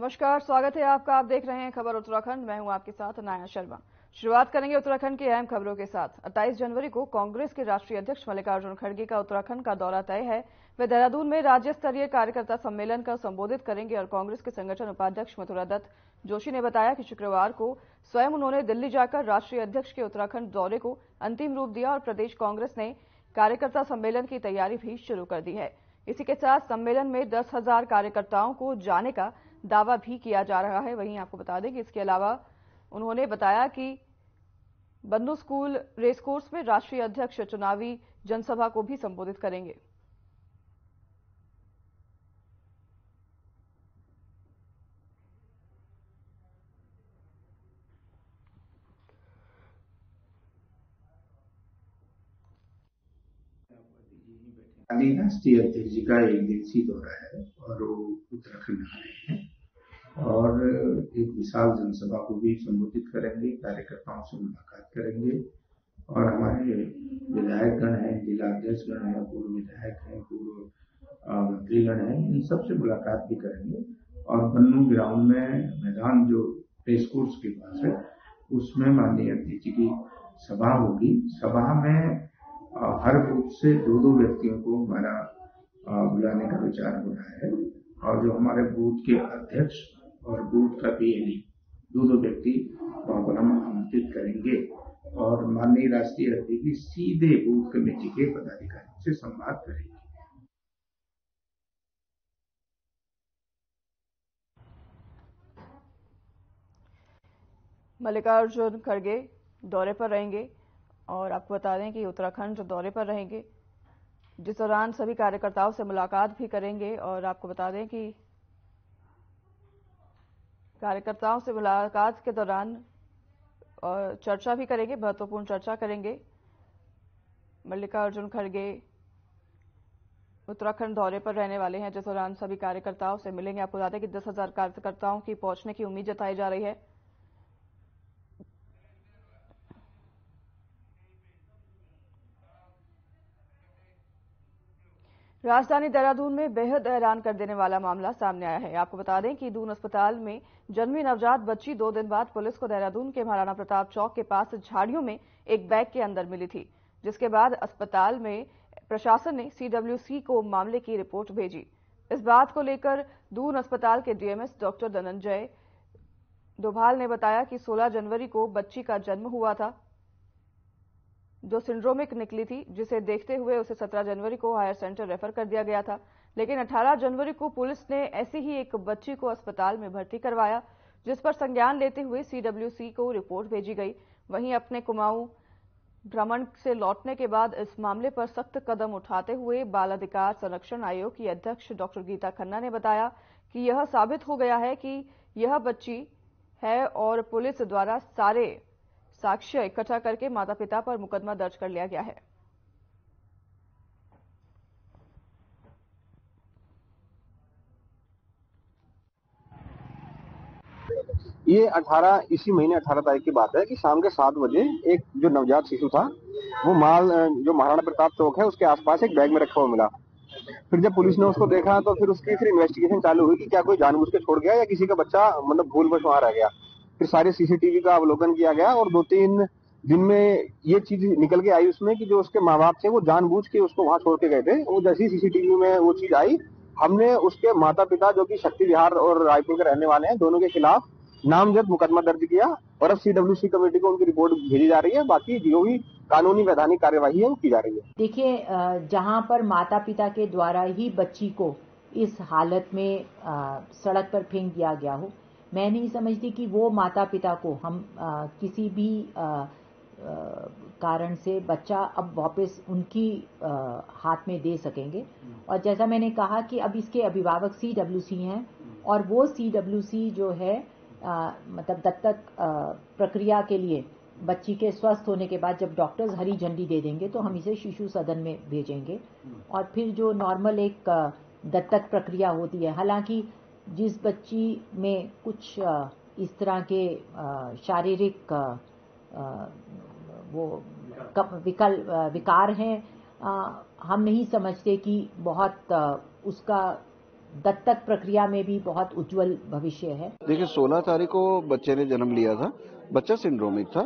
नमस्कार, स्वागत है आपका। आप देख रहे हैं खबर उत्तराखंड। मैं हूं आपके साथ नाया शर्मा। शुरुआत करेंगे उत्तराखंड की अहम खबरों के साथ। 28 जनवरी को कांग्रेस के राष्ट्रीय अध्यक्ष मल्लिकार्जुन खड़गे का उत्तराखंड का दौरा तय है। वे देहरादून में राज्य स्तरीय कार्यकर्ता सम्मेलन का संबोधित करेंगे और कांग्रेस के संगठन उपाध्यक्ष मथुरा दत्त जोशी ने बताया कि शुक्रवार को स्वयं उन्होंने दिल्ली जाकर राष्ट्रीय अध्यक्ष के उत्तराखंड दौरे को अंतिम रूप दिया और प्रदेश कांग्रेस ने कार्यकर्ता सम्मेलन की तैयारी भी शुरू कर दी है। इसी के साथ सम्मेलन में 10,000 कार्यकर्ताओं को जाने का दावा भी किया जा रहा है। वहीं आपको बता दें कि इसके अलावा उन्होंने बताया कि बंधु स्कूल रेसकोर्स में राष्ट्रीय अध्यक्ष चुनावी जनसभा को भी संबोधित करेंगे। राष्ट्रीय अध्यक्ष जी का एक दिवसीय दौरा है और वो उत्तराखंड आ रहे हैं और एक विशाल जनसभा को भी संबोधित करेंगे, कार्यकर्ताओं से मुलाकात करेंगे और हमारे विधायकगण हैं, जिला अध्यक्षगण हैं, पूर्व विधायक हैं, पूर्व मंत्रीगण हैं, इन सबसे मुलाकात भी करेंगे और बन्नू ग्राउंड में मैदान जो रेस कोर्स के पास है उसमें माननीय अध्यक्ष जी की सभा होगी। सभा में हर बूथ से 2-2 व्यक्तियों को हमारा बुलाने का विचार हो रहा है और जो हमारे बूथ के अध्यक्ष और बूथ का पीएलई 2-2 व्यक्ति वहां पर हम आमंत्रित करेंगे और माननीय राष्ट्रीय अध्यक्ष जी सीधे बूथ कमेटी के पदाधिकारियों से संवाद करेंगे। मल्लिकार्जुन खड़गे दौरे पर रहेंगे और आपको बता दें कि उत्तराखंड दौरे पर रहेंगे, जिस दौरान सभी कार्यकर्ताओं से मुलाकात भी करेंगे और आपको बता दें कि कार्यकर्ताओं से मुलाकात के दौरान चर्चा भी करेंगे, महत्वपूर्ण चर्चा करेंगे। मल्लिकार्जुन खड़गे उत्तराखंड दौरे पर रहने वाले हैं, जिस दौरान सभी कार्यकर्ताओं से मिलेंगे। आपको बता दें कि 10,000 कार्यकर्ताओं की पहुंचने की उम्मीद जताई जा रही है। राजधानी देहरादून में बेहद हैरान कर देने वाला मामला सामने आया है। आपको बता दें कि दून अस्पताल में जन्मी नवजात बच्ची 2 दिन बाद पुलिस को देहरादून के महाराणा प्रताप चौक के पास झाड़ियों में एक बैग के अंदर मिली थी, जिसके बाद अस्पताल में प्रशासन ने सीडब्ल्यूसी को मामले की रिपोर्ट भेजी। इस बात को लेकर दून अस्पताल के डीएमएस डॉक्टर धनंजय डोभाल ने बताया कि 16 जनवरी को बच्ची का जन्म हुआ था, जो सिंड्रोमिक निकली थी, जिसे देखते हुए उसे 17 जनवरी को हायर सेंटर रेफर कर दिया गया था। लेकिन 18 जनवरी को पुलिस ने ऐसी ही एक बच्ची को अस्पताल में भर्ती करवाया, जिस पर संज्ञान लेते हुए सीडब्ल्यूसी को रिपोर्ट भेजी गई। वहीं अपने कुमाऊं भ्रमण से लौटने के बाद इस मामले पर सख्त कदम उठाते हुए बाल अधिकार संरक्षण आयोग की अध्यक्ष डॉक्टर गीता खन्ना ने बताया कि यह साबित हो गया है कि यह बच्ची है और पुलिस द्वारा सारे साक्ष्य इकट्ठा करके माता पिता पर मुकदमा दर्ज कर लिया गया है। ये इसी महीने 18 तारीख की बात है कि शाम के 7 बजे एक जो नवजात शिशु था वो जो महाराणा प्रताप चौक है उसके आसपास एक बैग में रखा हुआ मिला। फिर जब पुलिस ने उसको देखा तो फिर उसकी इन्वेस्टिगेशन चालू हुई कि क्या कोई जानबूझ के छोड़ गया या किसी का बच्चा मतलब भूलवश वहां रह गया। फिर सारे सीसीटीवी का अवलोकन किया गया और 2-3 दिन में ये चीज निकल के आई उसमें कि जो उसके माँ बाप थे वो जानबूझ के उसको वहां छोड़ के गए थे। वो जैसी सीसीटीवी में वो चीज आई, हमने उसके माता पिता जो कि शक्ति विहार और रायपुर के रहने वाले हैं, दोनों के खिलाफ नामजद मुकदमा दर्ज किया और अब सीडब्ल्यूसी कमेटी को उनकी रिपोर्ट भेजी जा रही है। बाकी जो भी कानूनी वैधानिक कार्यवाही है वो की जा रही है। देखिए, जहां पर माता पिता के द्वारा ही बच्ची को इस हालत में सड़क पर फेंक दिया गया हो, मैं नहीं समझती कि वो माता पिता को हम किसी भी कारण से बच्चा अब वापस उनकी हाथ में दे सकेंगे। और जैसा मैंने कहा कि अब इसके अभिभावक सीडब्ल्यूसी हैं और वो सीडब्ल्यूसी जो है मतलब दत्तक प्रक्रिया के लिए बच्ची के स्वस्थ होने के बाद जब डॉक्टर्स हरी झंडी दे देंगे तो हम इसे शिशु सदन में भेजेंगे और फिर जो नॉर्मल एक दत्तक प्रक्रिया होती है। हालांकि जिस बच्ची में कुछ इस तरह के शारीरिक वो विकार हैं, हम नहीं समझते कि बहुत उसका दत्तक प्रक्रिया में भी बहुत उज्जवल भविष्य है। देखिए 16 तारीख को बच्चे ने जन्म लिया था। बच्चा सिंड्रोमिक था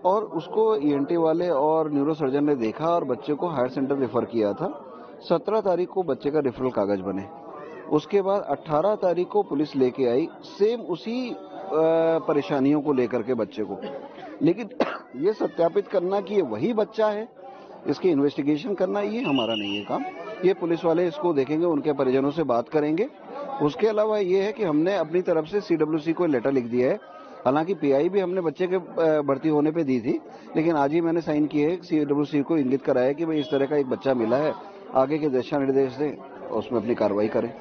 और उसको ईएनटी वाले और न्यूरोसर्जन ने देखा और बच्चे को हायर सेंटर रेफर किया था। 17 तारीख को बच्चे का रेफरल कागज बने। उसके बाद 18 तारीख को पुलिस लेके आई सेम उसी परेशानियों को लेकर के बच्चे को। लेकिन ये सत्यापित करना कि ये वही बच्चा है, इसकी इन्वेस्टिगेशन करना, ये हमारा नहीं है काम। ये पुलिस वाले इसको देखेंगे, उनके परिजनों से बात करेंगे। उसके अलावा ये है कि हमने अपनी तरफ से सीडब्ल्यूसी को लेटर लिख दिया है। हालांकि पीआई भी हमने बच्चे के भर्ती होने पे दी थी, लेकिन आज ही मैंने साइन किए है, सीडब्ल्यूसी को इंगित कराया कि भाई इस तरह का एक बच्चा मिला है, आगे के दिशा निर्देश दें और उसमें अपनी कार्रवाई करें।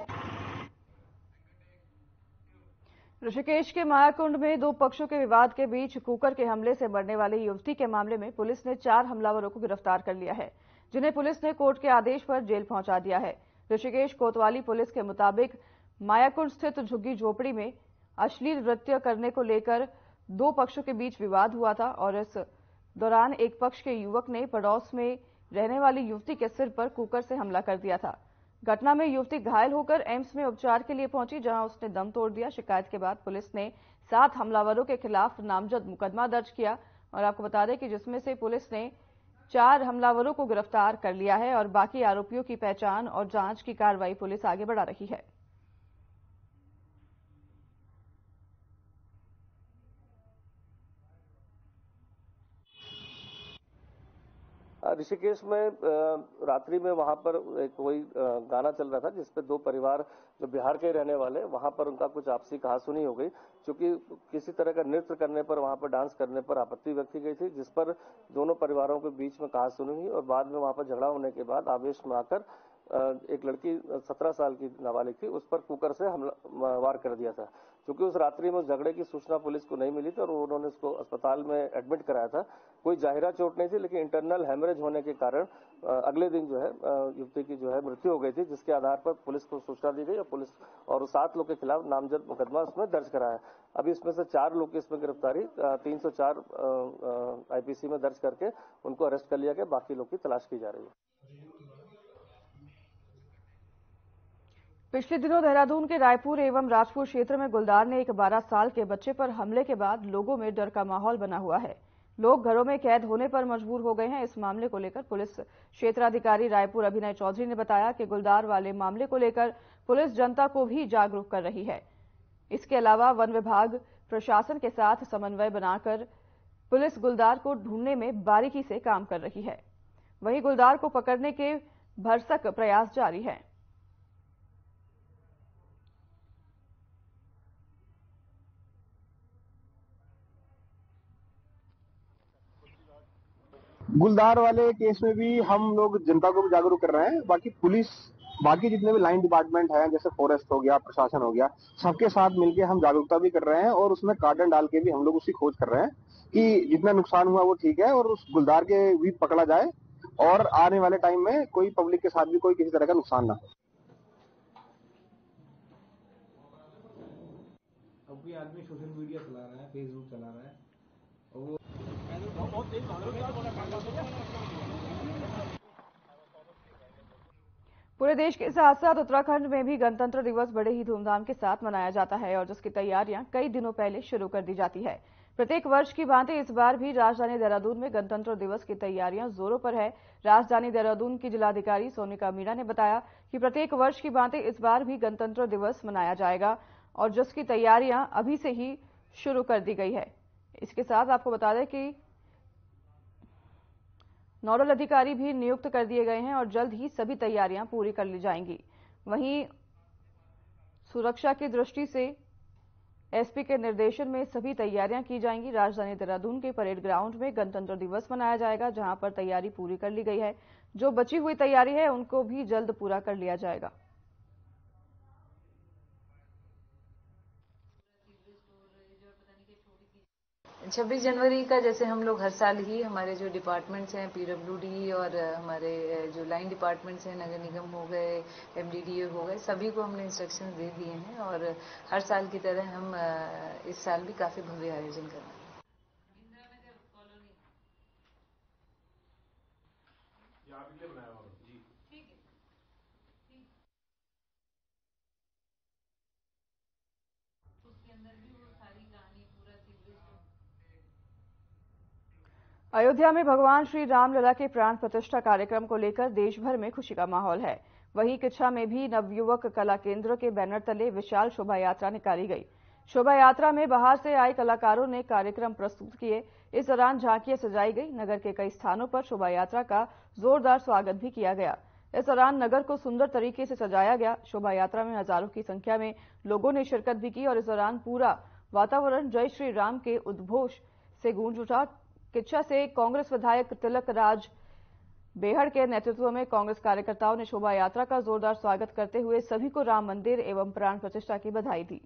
ऋषिकेश के मायाकुंड में दो पक्षों के विवाद के बीच कुकर के हमले से मरने वाली युवती के मामले में पुलिस ने 4 हमलावरों को गिरफ्तार कर लिया है, जिन्हें पुलिस ने कोर्ट के आदेश पर जेल पहुंचा दिया है। ऋषिकेश कोतवाली पुलिस के मुताबिक मायाकुंड स्थित झुग्गी झोपड़ी में अश्लील नृत्य करने को लेकर दो पक्षों के बीच विवाद हुआ था और इस दौरान एक पक्ष के युवक ने पड़ोस में रहने वाली युवती के सिर पर कुकर से हमला कर दिया था। घटना में युवती घायल होकर एम्स में उपचार के लिए पहुंची, जहां उसने दम तोड़ दिया। शिकायत के बाद पुलिस ने 7 हमलावरों के खिलाफ नामजद मुकदमा दर्ज किया और आपको बता दें कि जिसमें से पुलिस ने 4 हमलावरों को गिरफ्तार कर लिया है और बाकी आरोपियों की पहचान और जांच की कार्रवाई पुलिस आगे बढ़ा रही है। ऋषिकेश में रात्रि में वहां पर कोई गाना चल रहा था जिसपे दो परिवार जो बिहार के रहने वाले, वहां पर उनका कुछ आपसी कहासुनी हो गई, क्योंकि किसी तरह का नृत्य करने पर, वहां पर डांस करने पर आपत्ति व्यक्त की गई थी, जिस पर दोनों परिवारों के बीच में कहासुनी हुई और बाद में वहां पर झगड़ा होने के बाद आवेश में आकर एक लड़की 17 साल की नाबालिग थी, उस पर कुकर से हमला वार कर दिया था। क्योंकि उस रात्रि में उस झगड़े की सूचना पुलिस को नहीं मिली थी और उन्होंने उसको अस्पताल में एडमिट कराया था। कोई जाहिरा चोट नहीं थी, लेकिन इंटरनल हेमरेज होने के कारण अगले दिन जो है युवती की जो है मृत्यु हो गई थी, जिसके आधार पर पुलिस को सूचना दी गई और पुलिस और 7 लोग के खिलाफ नामजद मुकदमा उसमें दर्ज कराया। अभी इसमें से 4 लोग की इसमें गिरफ्तारी 304 आईपीसी में दर्ज करके उनको अरेस्ट कर लिया गया। बाकी लोग की तलाश की जा रही है। पिछले दिनों देहरादून के रायपुर एवं राजपुर क्षेत्र में गुलदार ने एक 12 साल के बच्चे पर हमले के बाद लोगों में डर का माहौल बना हुआ है। लोग घरों में कैद होने पर मजबूर हो गए हैं। इस मामले को लेकर पुलिस क्षेत्राधिकारी रायपुर अभिनय चौधरी ने बताया कि गुलदार वाले मामले को लेकर पुलिस जनता को भी जागरूक कर रही है। इसके अलावा वन विभाग प्रशासन के साथ समन्वय बनाकर पुलिस गुलदार को ढूंढने में बारीकी से काम कर रही है। वहीं गुलदार को पकड़ने के भरसक प्रयास जारी है। गुलदार वाले केस में भी हम लोग जनता को भी जागरूक कर रहे हैं। बाकी पुलिस, बाकी जितने भी लाइन डिपार्टमेंट हैं, जैसे फॉरेस्ट हो गया, प्रशासन हो गया, सबके साथ मिलकर हम जागरूकता भी कर रहे हैं और उसमें कार्डन डाल के भी हम लोग उसकी खोज कर रहे हैं कि जितना नुकसान हुआ वो ठीक है और उस गुलदार के भी पकड़ा जाए और आने वाले टाइम में कोई पब्लिक के साथ भी कोई किसी तरह का नुकसान ना हो। अब कोई आदमी सोशल मीडिया चला रहा है, फेसबुक चला रहा है और वो पूरे देश के साथ साथ उत्तराखंड में भी गणतंत्र दिवस बड़े ही धूमधाम के साथ मनाया जाता है और जिसकी तैयारियां कई दिनों पहले शुरू कर दी जाती है। प्रत्येक वर्ष की भांति इस बार भी राजधानी देहरादून में गणतंत्र दिवस की तैयारियां जोरों पर है। राजधानी देहरादून की जिलाधिकारी सोनिका मीणा ने बताया कि प्रत्येक वर्ष की भांति इस बार भी गणतंत्र दिवस मनाया जाएगा और जिसकी तैयारियां अभी से ही शुरू कर दी गई है। इसके साथ आपको बता दें कि नोडल अधिकारी भी नियुक्त कर दिए गए हैं और जल्द ही सभी तैयारियां पूरी कर ली जाएंगी। वहीं सुरक्षा की दृष्टि से एसपी के निर्देशन में सभी तैयारियां की जाएंगी। राजधानी देहरादून के परेड ग्राउंड में गणतंत्र दिवस मनाया जाएगा, जहां पर तैयारी पूरी कर ली गई है। जो बची हुई तैयारी है उनको भी जल्द पूरा कर लिया जाएगा। छब्बीस जनवरी का जैसे हम लोग हर साल ही हमारे जो डिपार्टमेंट्स हैं, पीडब्ल्यूडी और हमारे जो लाइन डिपार्टमेंट्स हैं, नगर निगम हो गए, एमडीडीए हो गए, सभी को हमने इंस्ट्रक्शंस दे दिए हैं और हर साल की तरह हम इस साल भी काफी भव्य आयोजन कर रहे हैं। अयोध्या में भगवान श्री रामलला के प्राण प्रतिष्ठा कार्यक्रम को लेकर देश भर में खुशी का माहौल है। वहीं किच्छा में भी नवयुवक कला केंद्र के बैनर तले विशाल शोभा यात्रा निकाली गई। शोभा यात्रा में बाहर से आए कलाकारों ने कार्यक्रम प्रस्तुत किए। इस दौरान झांकियां सजाई गई। नगर के कई स्थानों पर शोभा यात्रा का जोरदार स्वागत भी किया गया। इस दौरान नगर को सुंदर तरीके से सजाया गया। शोभा यात्रा में हजारों की संख्या में लोगों ने शिरकत भी की और इस दौरान पूरा वातावरण जय श्री राम के उद्घोष से गूंज उठा। किच्छा से कांग्रेस विधायक तिलक राज बेहड़ के नेतृत्व में कांग्रेस कार्यकर्ताओं ने शोभा यात्रा का जोरदार स्वागत करते हुए सभी को राम मंदिर एवं प्राण प्रतिष्ठा की बधाई दी।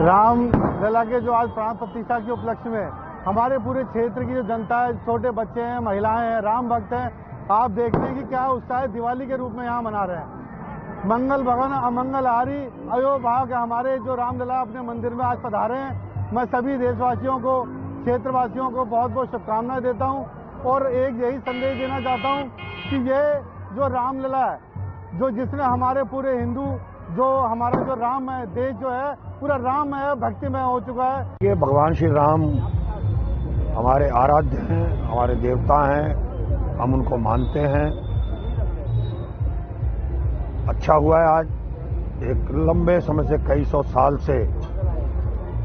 रामलला के जो आज प्राण प्रतिष्ठा के उपलक्ष्य में हमारे पूरे क्षेत्र की जो जनता है, छोटे बच्चे हैं, महिलाएं हैं, राम भक्त हैं, आप देखते हैं कि क्या उत्साह दिवाली के रूप में यहाँ मना रहे हैं। मंगल भवन अमंगल हारी अयो भाग हमारे जो रामलला अपने मंदिर में आज पधारे हैं। मैं सभी देशवासियों को, क्षेत्रवासियों को बहुत बहुत शुभकामनाएं देता हूँ और एक यही संदेश देना चाहता हूँ कि ये जो रामलला है, जो जिसने हमारे पूरे हिंदू, जो हमारा जो राम है, देश जो है पूरा राममय भक्तिमय हो चुका है। ये भगवान श्री राम हमारे आराध्य हैं, हमारे देवता हैं, हम उनको मानते हैं। अच्छा हुआ है आज एक लंबे समय से, कई सौ साल से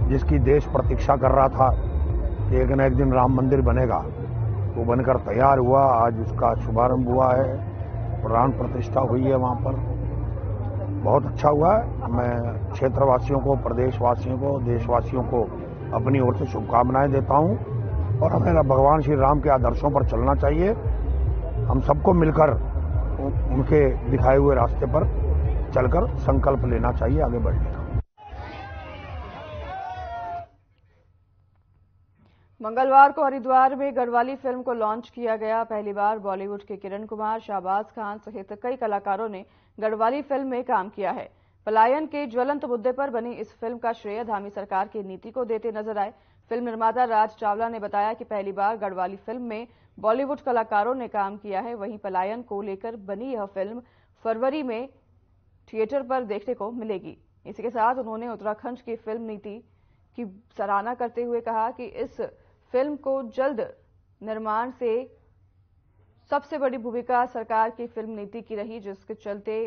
जिसकी देश प्रतीक्षा कर रहा था कि एक न एक दिन राम मंदिर बनेगा, वो बनकर तैयार हुआ। आज उसका शुभारंभ हुआ है, प्राण प्रतिष्ठा हुई है वहां पर। बहुत अच्छा हुआ है। मैं क्षेत्रवासियों को, प्रदेशवासियों को, देशवासियों को अपनी ओर से शुभकामनाएं देता हूं और हमें भगवान श्री राम के आदर्शों पर चलना चाहिए। हम सबको मिलकर उनके दिखाए हुए रास्ते पर चलकर संकल्प लेना चाहिए आगे बढ़ने का। मंगलवार को हरिद्वार में गढ़वाली फिल्म को लॉन्च किया गया। पहली बार बॉलीवुड के किरण कुमार, शाहबाज खान सहित कई कलाकारों ने गढ़वाली फिल्म में काम किया है। पलायन के ज्वलंत मुद्दे पर बनी इस फिल्म का श्रेय धामी सरकार की नीति को देते नजर आए। फिल्म निर्माता राज चावला ने बताया कि पहली बार गढ़वाली फिल्म में बॉलीवुड कलाकारों ने काम किया है। वहीं पलायन को लेकर बनी यह फिल्म फरवरी में थिएटर पर देखने को मिलेगी। इसी के साथ उन्होंने उत्तराखंड की फिल्म नीति की सराहना करते हुए कहा कि इस फिल्म को जल्द निर्माण से सबसे बड़ी भूमिका सरकार की फिल्म नीति की रही, जिसके चलते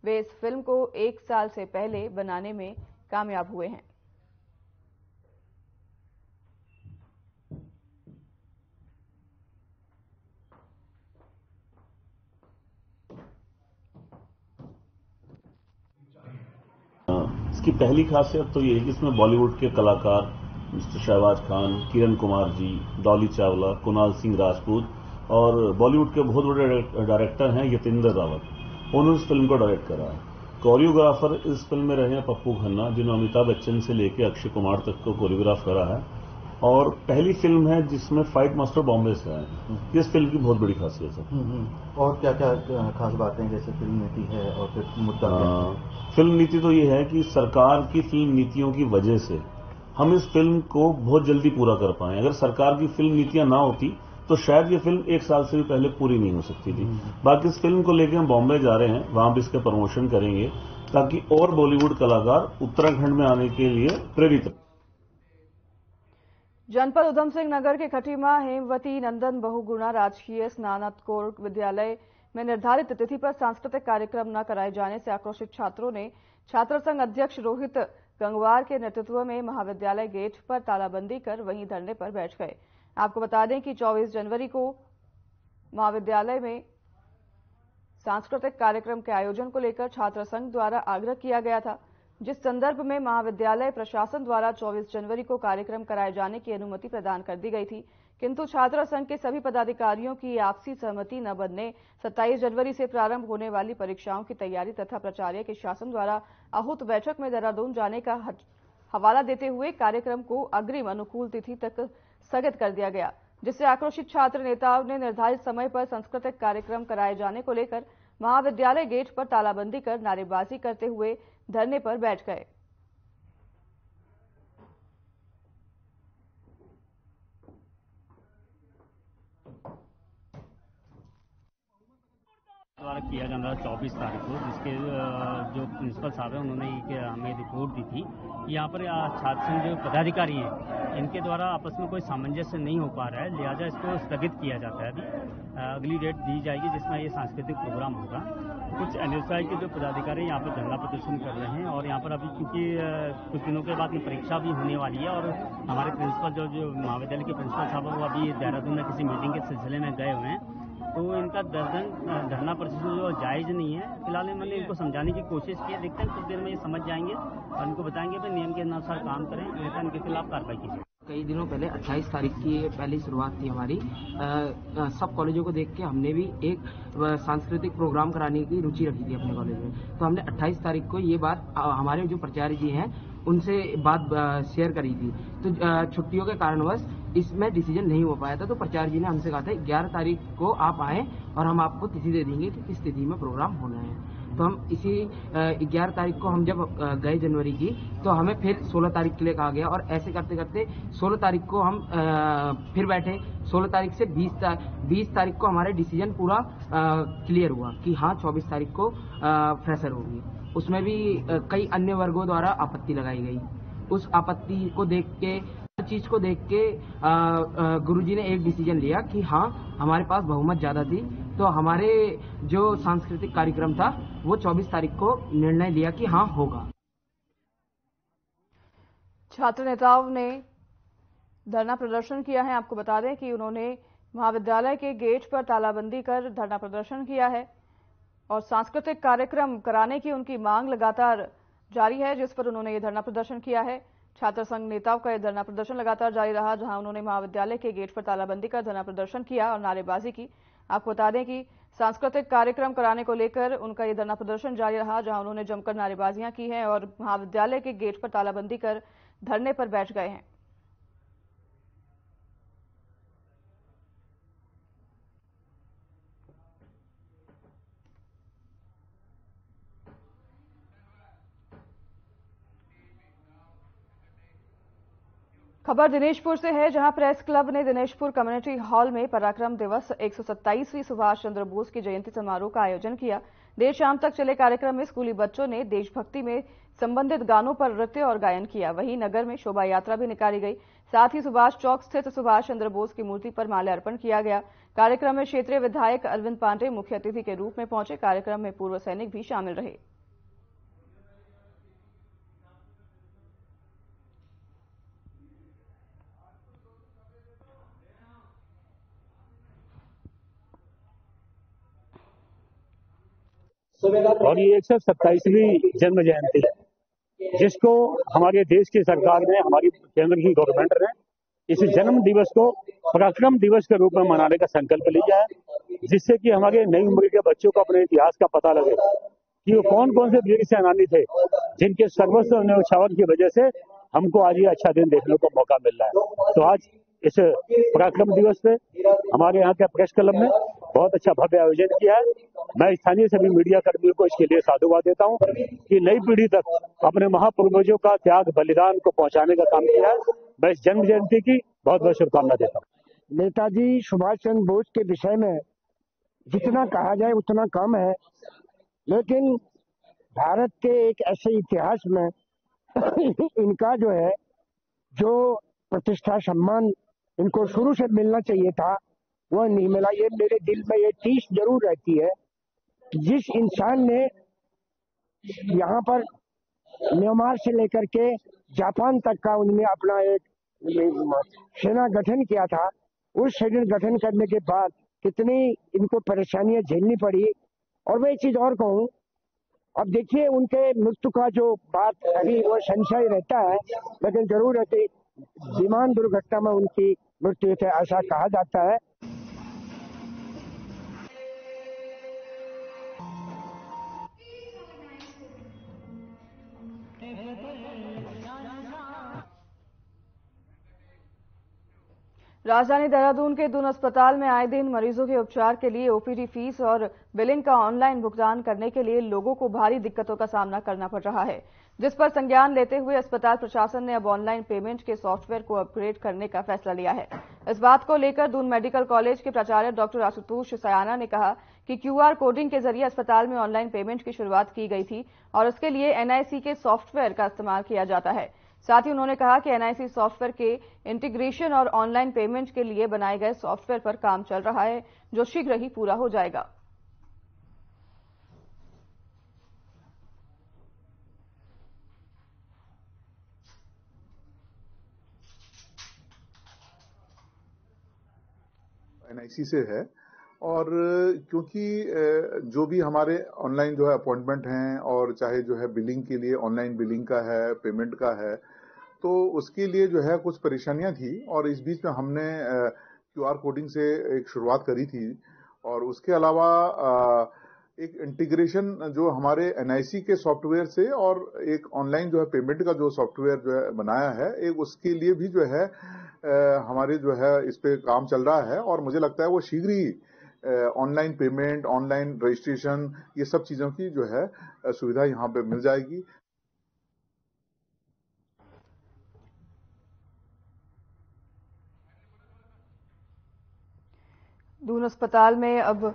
वे इस फिल्म को 1 साल से पहले बनाने में कामयाब हुए हैं। इसकी पहली खासियत तो ये है कि इसमें बॉलीवुड के कलाकार मिस्टर शहबाज खान, किरण कुमार जी, डॉली चावला, कुणाल सिंह राजपूत और बॉलीवुड के बहुत बड़े डायरेक्टर हैं यतेंद्र रावत, उन्होंने इस फिल्म को डायरेक्ट करा है। कोरियोग्राफर इस फिल्म में रहे हैं पप्पू खन्ना, जिन्होंने अमिताभ बच्चन से लेकर अक्षय कुमार तक को कोरियोग्राफ करा है और पहली फिल्म है जिसमें फाइट मास्टर बॉम्बे से है। इस फिल्म की बहुत बड़ी खासियत है। और क्या क्या खास बातें, जैसे फिल्म नीति है और फिर मुद्दा? फिल्म नीति तो ये है कि सरकार की फिल्म नीतियों की वजह से हम इस फिल्म को बहुत जल्दी पूरा कर पाए। अगर सरकार की फिल्म नीतियां ना होती तो शायद ये फिल्म 1 साल से भी पहले पूरी नहीं हो सकती थी। बाकी इस फिल्म को लेकर हम बॉम्बे जा रहे हैं, वहां भी इसका प्रमोशन करेंगे ताकि और बॉलीवुड कलाकार उत्तराखंड में आने के लिए प्रेरित। जनपद उधम सिंह नगर के खटीमा हेमवती नंदन बहुगुणा राजकीय स्नातकोत्तर विद्यालय में निर्धारित तिथि पर सांस्कृतिक कार्यक्रम न कराए जाने से आक्रोशित छात्रों ने छात्र संघ अध्यक्ष रोहित गंगवार के नेतृत्व में महाविद्यालय गेट पर तालाबंदी कर वहीं धरने पर बैठ गए। आपको बता दें कि 24 जनवरी को महाविद्यालय में सांस्कृतिक कार्यक्रम के आयोजन को लेकर छात्र संघ द्वारा आग्रह किया गया था, जिस संदर्भ में महाविद्यालय प्रशासन द्वारा 24 जनवरी को कार्यक्रम कराए जाने की अनुमति प्रदान कर दी गई थी, किंतु छात्र संघ के सभी पदाधिकारियों की आपसी सहमति न बनने 27 जनवरी से प्रारंभ होने वाली परीक्षाओं की तैयारी तथा प्राचार्य के शासन द्वारा आहूत बैठक में देहरादून जाने का हवाला देते हुए कार्यक्रम को अग्रिम अनुकूल तिथि तक स्थगित कर दिया गया, जिससे आक्रोशित छात्र नेताओं ने निर्धारित समय पर सांस्कृतिक कार्यक्रम कराए जाने को लेकर महाविद्यालय गेट पर तालाबंदी कर नारेबाजी करते हुए धरने पर बैठ गए। द्वारा किया जाना 24 तारीख को, जिसके जो प्रिंसिपल साहब हैं उन्होंने हमें रिपोर्ट दी थी। यहाँ पर छात्र संघ जो पदाधिकारी हैं इनके द्वारा आपस में कोई सामंजस्य नहीं हो पा रहा है, लिहाजा इसको स्थगित किया जाता है। अभी अगली डेट दी जाएगी जिसमें ये सांस्कृतिक प्रोग्राम होगा। कुछ एनएसआई के जो पदाधिकारी यहाँ पर धरना प्रदर्शन कर रहे हैं और यहाँ पर अभी क्योंकि कुछ दिनों के बाद परीक्षा भी होने वाली है और हमारे प्रिंसिपल जो महाविद्यालय के प्रिंसिपल साहब वो अभी देहरादून में किसी मीटिंग के सिलसिले में गए हुए हैं, तो इनका धरना प्रदर्शन जो जायज़ नहीं है। फिलहाल मैंने इनको समझाने की कोशिश की है, देखते हैं कुछ देर में ये समझ जाएंगे और इनको बताएंगे कि नियम के अनुसार काम करें, अन्यथा इनके खिलाफ कार्रवाई कीजिए। कई दिनों पहले 28 तारीख की पहली शुरुआत थी हमारी। सब कॉलेजों को देख के हमने भी एक सांस्कृतिक प्रोग्राम कराने की रुचि रखी थी अपने कॉलेज में। तो हमने 28 तारीख को ये बात हमारे जो प्राचार्य जी हैं उनसे बात शेयर करी थी। तो छुट्टियों के कारणवश इसमें डिसीजन नहीं हो पाया था। तो प्राचार्य जी ने हमसे कहा था 11 तारीख को आप आएँ और हम आपको तिथि दे देंगे कि किस तिथि में प्रोग्राम होना है। तो हम इसी 11 तारीख को हम जब गए जनवरी की, तो हमें फिर 16 तारीख के लिए कहा गया और ऐसे करते करते 16 तारीख को हम फिर बैठे। 16 तारीख से 20 तारीख को हमारे डिसीजन पूरा क्लियर हुआ कि हाँ 24 तारीख को फ्रेशर होगी। उसमें भी कई अन्य वर्गों द्वारा आपत्ति लगाई गई। उस आपत्ति को देख के, हर चीज को देख के गुरुजी ने एक डिसीजन लिया कि हाँ हमारे पास बहुमत ज्यादा थी, तो हमारे जो सांस्कृतिक कार्यक्रम था वो 24 तारीख को निर्णय लिया कि हाँ होगा। छात्र नेताओं ने धरना प्रदर्शन किया है। आपको बता दें कि उन्होंने महाविद्यालय के गेट पर तालाबंदी कर धरना प्रदर्शन किया है और सांस्कृतिक कार्यक्रम कराने की उनकी मांग लगातार जारी है, जिस पर उन्होंने ये धरना प्रदर्शन किया है। छात्र संघ नेताओं का यह धरना प्रदर्शन लगातार जारी रहा, जहां उन्होंने महाविद्यालय के गेट पर तालाबंदी कर धरना प्रदर्शन किया और नारेबाजी की। आपको बता दें कि सांस्कृतिक कार्यक्रम कराने को लेकर उनका यह धरना प्रदर्शन जारी रहा, जहां उन्होंने जमकर नारेबाजियां की हैं और महाविद्यालय के गेट पर तालाबंदी कर धरने पर बैठ गए हैं। खबर दिनेशपुर से है, जहां प्रेस क्लब ने दिनेशपुर कम्युनिटी हॉल में पराक्रम दिवस 127वीं सुभाष चंद्र बोस की जयंती समारोह का आयोजन किया। देर शाम तक चले कार्यक्रम में स्कूली बच्चों ने देशभक्ति में संबंधित गानों पर नृत्य और गायन किया। वहीं नगर में शोभा यात्रा भी निकाली गई। साथ ही सुभाष चौक स्थित सुभाष चंद्र बोस की मूर्ति पर माल्यार्पण किया गया। कार्यक्रम में क्षेत्रीय विधायक अरविंद पांडे मुख्य अतिथि के रूप में पहुंचे। कार्यक्रम में पूर्व सैनिक भी शामिल रहे। और ये 127वीं जन्म जयंती जिसको हमारे देश की सरकार ने, हमारी केंद्र की गवर्नमेंट ने इस जन्म दिवस को पराक्रम दिवस के रूप में मनाने का संकल्प लिया है, जिससे कि हमारे नई उम्र के बच्चों को अपने इतिहास का पता लगे कि वो कौन कौन से वीर सेनानी थे जिनके सर्वस्व न्यौछावर की वजह से हमको आज ये अच्छा दिन देखने को मौका मिल रहा है। तो आज इस पराक्रम दिवस पे हमारे यहाँ के प्रेस क्लब में बहुत अच्छा भव्य आयोजन किया है। मैं स्थानीय सभी मीडिया कर्मियों को इसके लिए साधुवाद देता हूँ कि नई पीढ़ी तक अपने महापूर्वजों का त्याग बलिदान को पहुंचाने का काम किया है। मैं इस जन्म जयंती की बहुत बहुत शुभकामना देता हूँ। नेताजी सुभाष चंद्र बोस के विषय में जितना कहा जाए उतना कम है, लेकिन भारत के एक ऐसे इतिहास में इनका जो है जो प्रतिष्ठा सम्मान इनको शुरू से मिलना चाहिए था वह नहीं मिला। ये मेरे दिल में ये टीस जरूर रहती है कि जिस इंसान ने यहाँ पर म्यांमार से लेकर के जापान तक का उनमें अपना एक सेना गठन किया था, उस सेना गठन करने के बाद कितनी इनको परेशानियां झेलनी पड़ी। और मैं एक चीज और कहूँ, अब देखिए उनके मृत्यु का जो बात अभी वो संशय रहता है, लेकिन जरूर रहते विमान दुर्घटना में उनकी मृत्यु थे ऐसा कहा जाता है। राजधानी देहरादून के दून अस्पताल में आए दिन मरीजों के उपचार के लिए ओपीडी फीस और बिलिंग का ऑनलाइन भुगतान करने के लिए लोगों को भारी दिक्कतों का सामना करना पड़ रहा है, जिस पर संज्ञान लेते हुए अस्पताल प्रशासन ने अब ऑनलाइन पेमेंट के सॉफ्टवेयर को अपग्रेड करने का फैसला लिया है। इस बात को लेकर दून मेडिकल कॉलेज के प्राचार्य डॉक्टर आशुतोष सयाना ने कहा कि QR कोडिंग के जरिए अस्पताल में ऑनलाइन पेमेंट की शुरुआत की गई थी और इसके लिए NIC के सॉफ्टवेयर का इस्तेमाल किया जाता है। साथ ही उन्होंने कहा कि NIC सॉफ्टवेयर के इंटीग्रेशन और ऑनलाइन पेमेंट के लिए बनाए गए सॉफ्टवेयर पर काम चल रहा है, जो शीघ्र ही पूरा हो जाएगा। NIC से है और क्योंकि जो भी हमारे ऑनलाइन जो है अपॉइंटमेंट हैं और चाहे जो है बिलिंग के लिए ऑनलाइन बिलिंग का है, पेमेंट का है, तो उसके लिए जो है कुछ परेशानियां थी और इस बीच में हमने QR कोडिंग से एक शुरुआत करी थी और उसके अलावा एक इंटीग्रेशन जो हमारे NIC के सॉफ्टवेयर से और एक ऑनलाइन जो है पेमेंट का जो सॉफ्टवेयर जो है बनाया है, एक उसके लिए भी जो है हमारे जो है इस पे काम चल रहा है और मुझे लगता है वो शीघ्र ही ऑनलाइन पेमेंट, ऑनलाइन रजिस्ट्रेशन, ये सब चीजों की जो है सुविधा यहाँ पे मिल जाएगी। दून अस्पताल में अब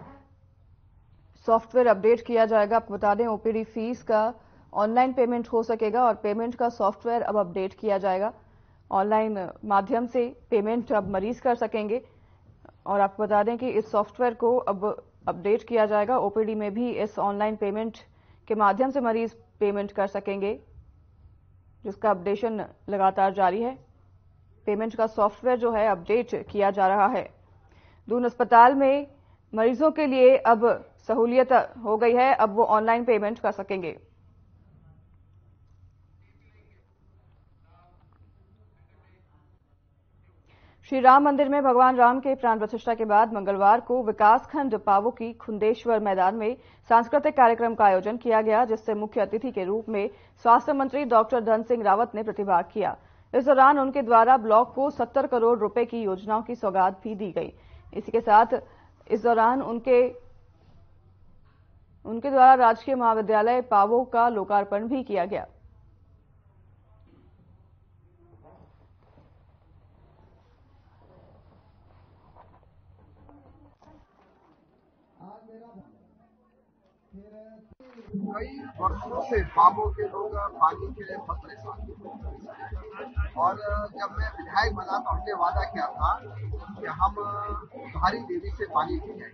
सॉफ्टवेयर अपडेट किया जाएगा। आपको बता दें, OPD फीस का ऑनलाइन पेमेंट हो सकेगा और पेमेंट का सॉफ्टवेयर अब अपडेट किया जाएगा। ऑनलाइन माध्यम से पेमेंट अब मरीज कर सकेंगे और आपको बता दें कि इस सॉफ्टवेयर को अब अपडेट किया जाएगा। OPD में भी इस ऑनलाइन पेमेंट के माध्यम से मरीज पेमेंट कर सकेंगे, जिसका अपडेशन लगातार जारी है। पेमेंट का सॉफ्टवेयर जो है अपडेट किया जा रहा है। दून अस्पताल में मरीजों के लिए अब सहूलियत हो गई है, अब वो ऑनलाइन पेमेंट कर सकेंगे। श्री राम मंदिर में भगवान राम के प्राण प्रतिष्ठा के बाद मंगलवार को विकासखंड पावो की खुंदेश्वर मैदान में सांस्कृतिक कार्यक्रम का आयोजन किया गया, जिससे मुख्य अतिथि के रूप में स्वास्थ्य मंत्री डॉक्टर धन सिंह रावत ने प्रतिभाग किया। इस दौरान उनके द्वारा ब्लॉक को 70 करोड़ रुपए की योजनाओं की सौगात भी दी गई। इसी के साथ इस दौरान उनके द्वारा राजकीय महाविद्यालय पावो का लोकार्पण भी किया गया। कई वर्षों से पावो के लोग पानी के लिए बहुत परेशान थे और जब मैं विधायक बना तो हमने वादा किया था कि हम धारी देवी से पानी पीएंगे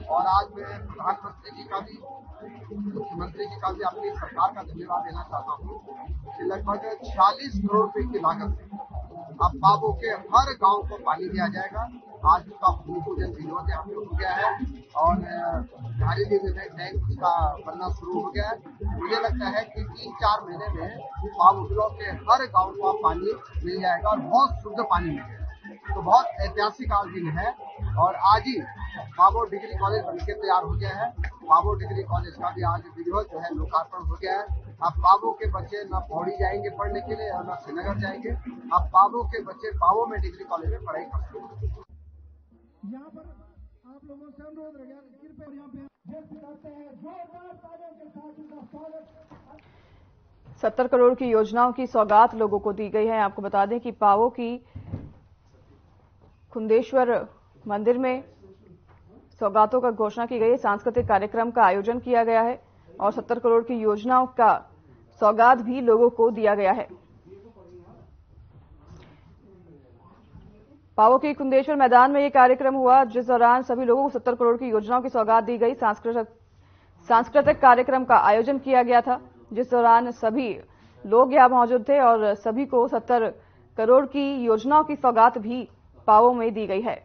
और आज मैं प्रधानमंत्री जी का भी, मुख्यमंत्री जी का भी, अपनी सरकार का धन्यवाद देना चाहता हूँ कि लगभग 46 करोड़ रुपए की लागत से अब पावो के हर गांव को पानी दिया जाएगा। आज उसका भूमि पूजन विनोद यहाँ पे हो गया है और धारी देवी में टैंक उसका बनना शुरू हो गया है। मुझे लगता है कि 3-4 महीने में पावो ब्लॉक के हर गांव को पानी मिल जाएगा और बहुत शुद्ध पानी मिलेगा। तो बहुत ऐतिहासिक आज दिन है और आज ही पावो डिग्री कॉलेज बनकर तैयार हो गया है। पावो डिग्री कॉलेज का भी आज विधिवत जो है लोकार्पण हो गया है। अब पावो के बच्चे न पौड़ी जाएंगे पढ़ने के लिए और न श्रीनगर जाएंगे। अब पावो के बच्चे पावो में डिग्री कॉलेज में पढ़ाई कर सकते हैं। यहाँ पर आप लोगों से अनुरोध रहेगा कि कृपया यहाँ पे दिखाते हैं जोरदार तालियों के साथ उनका स्वागत। 70 करोड़ की योजनाओं की सौगात लोगों को दी गई है। आपको बता दें कि पावो की खुंदेश्वर मंदिर में सौगातों का घोषणा की गई है। सांस्कृतिक कार्यक्रम का आयोजन किया गया है और 70 करोड़ की योजनाओं का सौगात भी लोगों को दिया गया है। पावो के खुंदेश्वर मैदान में यह कार्यक्रम हुआ, जिस दौरान सभी लोगों को 70 करोड़ की योजनाओं की सौगात दी गई। सांस्कृतिक कार्यक्रम का आयोजन किया गया था, जिस दौरान सभी लोग यहां मौजूद थे और सभी को 70 करोड़ की योजनाओं की सौगात भी पावो में दी गई है।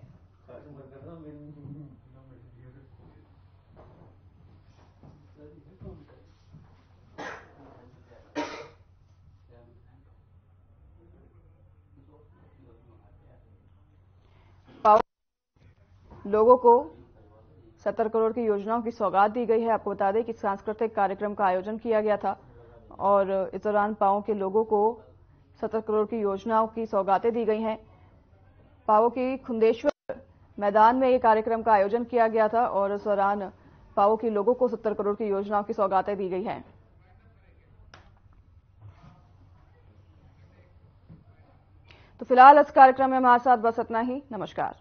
लोगों को 70 करोड़ की योजनाओं की सौगात दी गई है। आपको बता दें कि सांस्कृतिक कार्यक्रम का आयोजन किया गया था और इस दौरान पावो के लोगों को 70 करोड़ की योजनाओं की सौगातें दी गई हैं। पावो की खुंदेश्वर मैदान में ये कार्यक्रम का आयोजन किया गया था और इस दौरान पावो के लोगों को 70 करोड़ की योजनाओं की सौगातें दी गई हैं। तो फिलहाल इस कार्यक्रम में हमारे साथ बस इतना ही। नमस्कार।